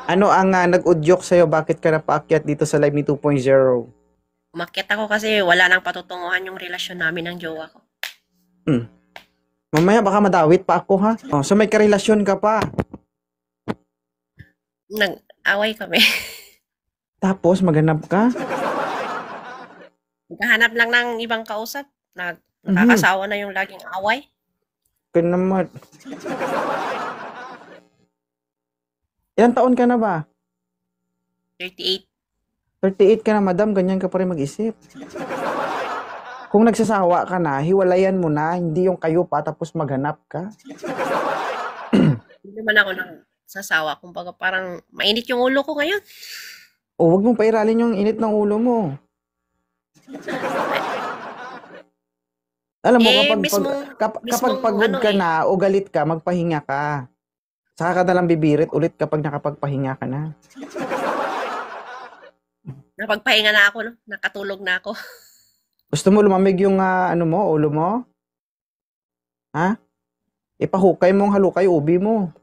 Ano ang nag-udyok sa'yo? Bakit ka napaakyat dito sa Live ni 2.0? Umakyat ako kasi wala nang patutunguhan yung relasyon namin ng jowa ko. Hmm. Mamaya baka madawit pa ako ha. Oh, so may karelasyon ka pa. Nag-away kami. Tapos maghanap ka? Naghahanap lang ng ibang kausap. Mhm. Nakakasawa na yung laging away. Ka naman. Ilang taon ka na ba? 38. 38 ka na, madam. Ganyan ka pa rin mag-isip. Kung nagsasawa ka na, hiwalayan mo na. Hindi yung kayo pa tapos maghanap ka. Hindi naman ako nang sasawa. Kumbaga parang mainit yung ulo ko ngayon. O wag mong pairalin yung init ng ulo mo. Alam mo, Eh, mismong, kapag mismong pagod ano ka eh. na o galit ka, magpahinga ka. Saka ka nalang bibirit ulit kapag nakapagpahinga ka na. Napagpahinga na ako, no? Nakatulog na ako. Gusto mo lumamig yung ano mo, ulo mo? Ha? Ipahukay mong halukay ubi mo.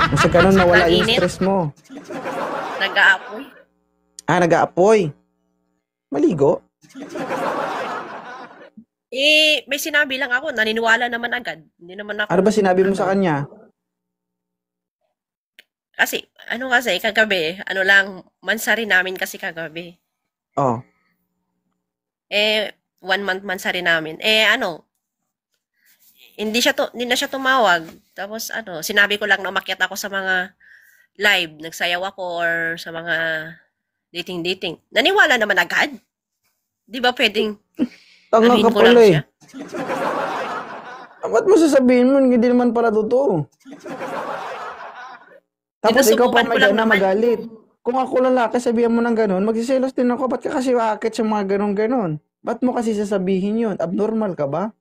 Nasa ganun mawala Sobrang yung init. stress mo. Nag-aapoy. Nag-aapoy. Maligo. Eh, may sinabi lang ako. Naniniwala naman agad. Hindi naman ako, Ano ba sinabi mo sa ano. kanya? Kasi, ano kasi, kagabi, ano lang, mansari namin kasi kagabi. Oh. Eh, 1 month mansari namin. Eh, ano, hindi na siya tumawag. Tapos, ano, sinabi ko lang na umakyat ako sa mga live, nagsayaw ako, or sa mga dating-dating. Naniwala naman agad. Di ba pwedeng Tanga ka anuhin ko pala lang eh. siya? Ba't mo sasabihin mo? Hindi naman pala totoo. Tapos ikaw pa Sinusubukan ko may lang gana naman. magalit. Kung ako lalaki, sabihan mo ng ganun, magsiselos din ako. Ba't ka kasi akit sa mga ganun-ganun? Ba't mo kasi sasabihin yun? Abnormal ka ba?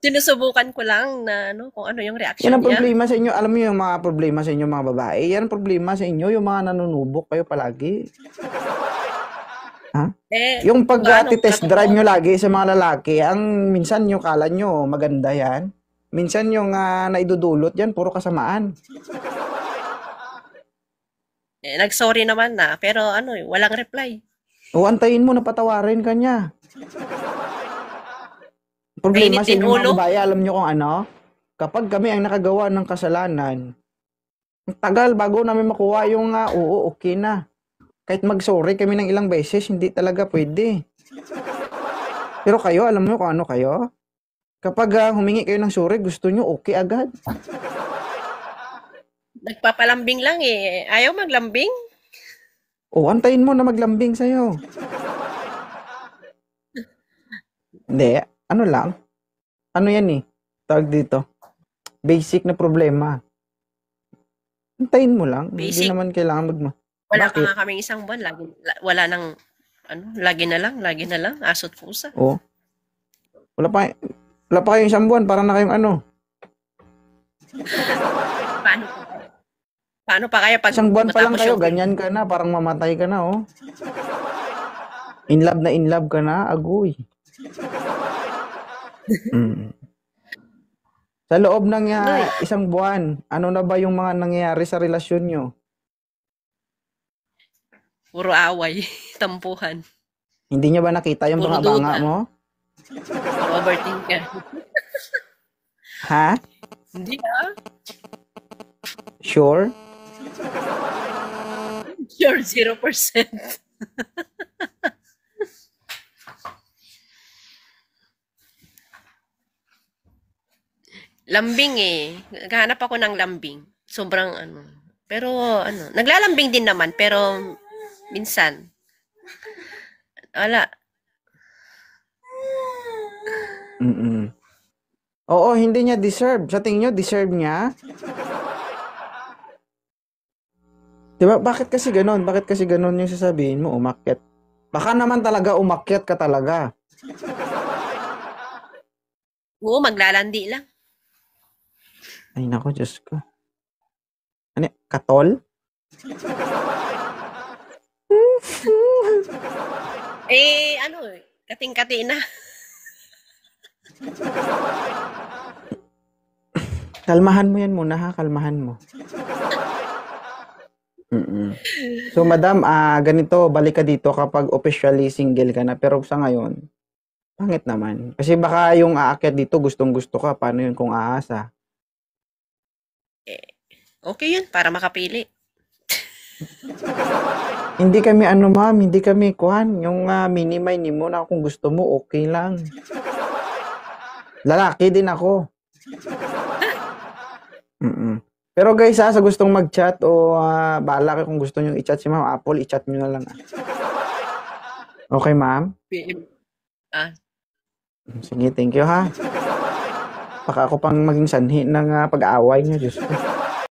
Sinusubukan ko lang na, ano, kung ano yung Yan reaction ang niya. problema sa inyo. Alam mo yung mga problema sa inyo mga babae. Yan ang problema sa inyo, yung mga nanunubok kayo palagi. Ha? Eh, Yung kung gaano pag-test drive katotohanan. nyo lagi sa mga lalaki, ang minsan yung kala nyo maganda yan. Minsan yung naidudulot yan, puro kasamaan. Eh, nag-sorry naman na, pero ano, walang reply. O antayin mo na patawarin ka niya. Problema Mainit sa din inyo mga ulo. babae, alam nyo kung ano? Kapag kami ang nakagawa ng kasalanan, ang tagal bago namin makuha yung oo, okay na. Kahit mag-sorry kami ng ilang beses, hindi talaga pwede. Pero kayo, alam mo kung ano kayo? Kapag humingi kayo ng sorry, gusto nyo okay agad. Nagpapalambing lang eh. Ayaw maglambing? O, antayin mo na maglambing sa'yo. Hindi, ano lang. Ano yan eh? Tawag dito. Basic na problema. Antayin mo lang. Hindi Basic. naman kailangan Wala pa Bakit? nga kaming isang buwan. Wala nang, ano, lagi na lang, asot pusa. O, wala pa, wala pa kayong isang buwan. Parang na kayong ano. Paano, paano pa kaya pag Isang buwan pa lang matapos kayo, yung ganyan ka na. Parang mamatay ka na, oh. In love ka na, agoy. Mm. Sa loob ng Uy, isang buwan, ano na ba yung mga nangyayari sa relasyon nyo? puro away, tampuhan, Hindi nyo ba nakita yung puro banga-banga duda, mo? puro overthinker. Ha? Hindi ah. Sure? Sure, 0%. Lambing eh. Naghahanap ako ng lambing. Sobrang ano. Pero ano, naglalambing din naman pero minsan wala. Mm-mm. Oo, hindi niya deserve. Sa tingin nyo, deserve niya? Diba? Bakit kasi ganun? Bakit kasi ganun yung sasabihin mo, umakyat? Baka naman talaga umakyat ka talaga. Oo, maglalandi lang. Ay, nako, Diyos ko. Ano, katol? Eh, ano, kating-kati na. Kalmahan mo yan muna ha, kalmahan mo. So, madam, ganito, balik ka dito kapag officially single ka na. Pero sa ngayon, pangit naman. Kasi baka yung aakyat dito, gustong-gusto ka. Paano yun kung aasa? Okay yun, para makapili. Hindi kami ma'am, hindi kami kuhan. Yung minimay ni mo na kung gusto mo, okay lang. Lalaki din ako. Pero guys, sa gustong mag-chat o bahala kayo kung gusto nyo i-chat si Ma'am Apple, i-chat nyo na lang. Okay, ma'am? Ah, Sige, thank you ha. Baka ako pang maging sanhi ng pag-aaway nyo, Diyos ko.